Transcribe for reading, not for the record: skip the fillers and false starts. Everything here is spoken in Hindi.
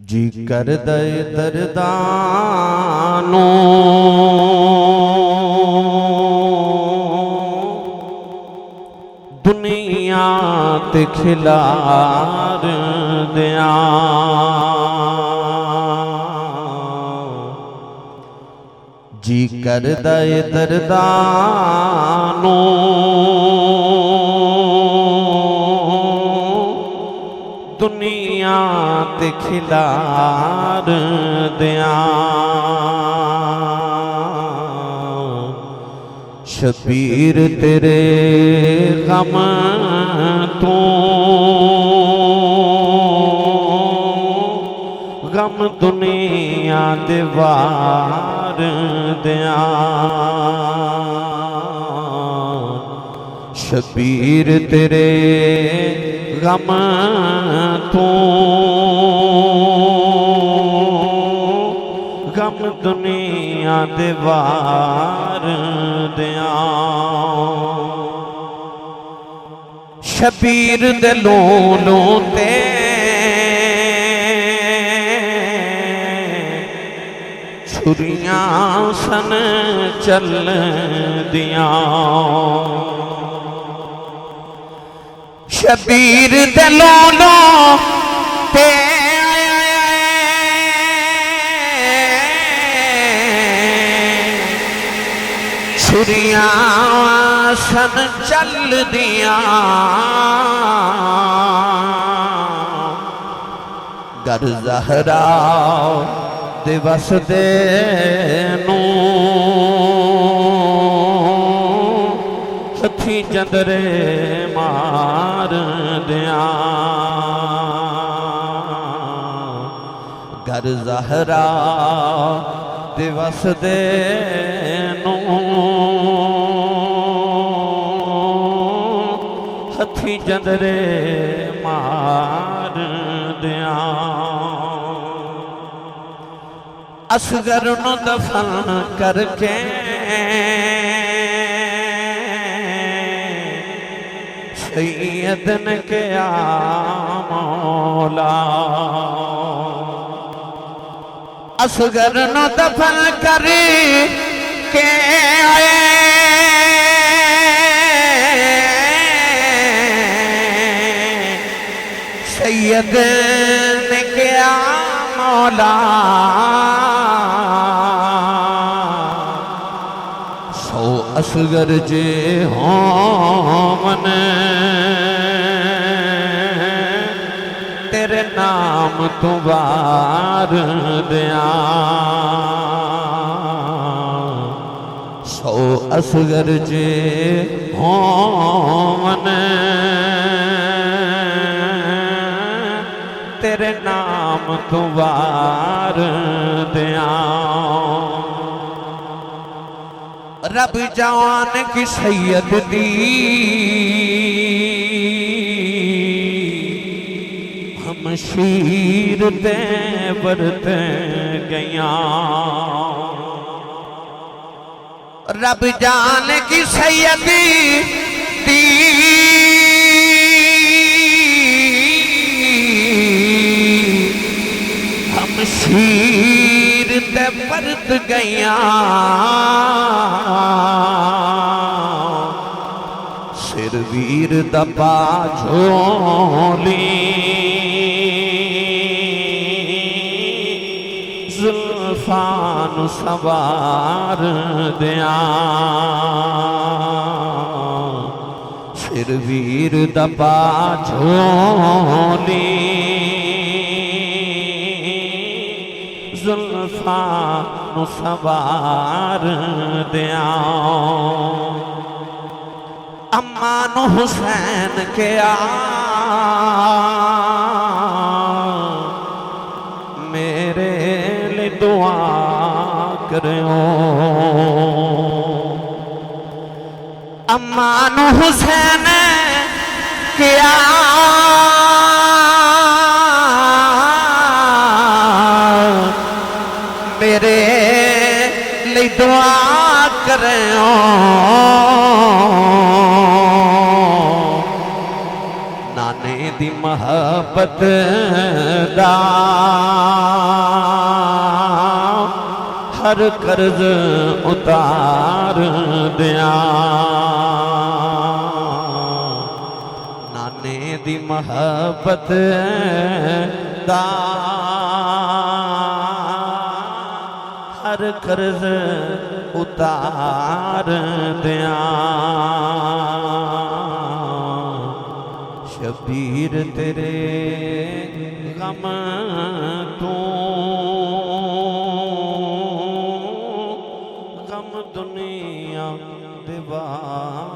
जी कर दे दरदानो दुनिया ते खिलार दिया जी कर दे दरदानो दुनिया ते खिलार दिया शबीर तेरे गम तू गम दुनिया दे वार दिया शबीर तेरे गम तू गम दुनिया दे वार दिया शबीर दे लोलों ते छुरियां सन चल दिया शबीर दे लोलों ते छुरियां सन चल दिया गर ज़हरा दिवस दे नू हथी जंदरे मार दिया गर ज़हरा दिवस दे नू हथी जंदरे मार दिया असगर नू दफन करके सैयद ने क्या मौला असगर नू दफन कर के सैयद ने क्या मौला सो असगर जे होमन तेरे नाम तू वार दिया सो असगर जे होमन तेरे नाम तू वार दिया रब जवान की सैयद दी हम शीर ते बरत गया रब जान की सैयद दी हम शीर ते बरत गया सिर वीर दबा झोली जुल्फान सवार दिया सिर वीर दबा झोली जुल्फान सवार दिया अम्मा नु हुसैन के मेरे लिए दुआ करो अम्मा नु हुसैन के मेरे लिए दुआ करो नाने दी मोहब्बत दा हर कर्ज उतार दिया। नाने दी मोहब्बत दा हर कर्ज उतार दिया। शबीर तेरे गम तू गम दुनिया दीवार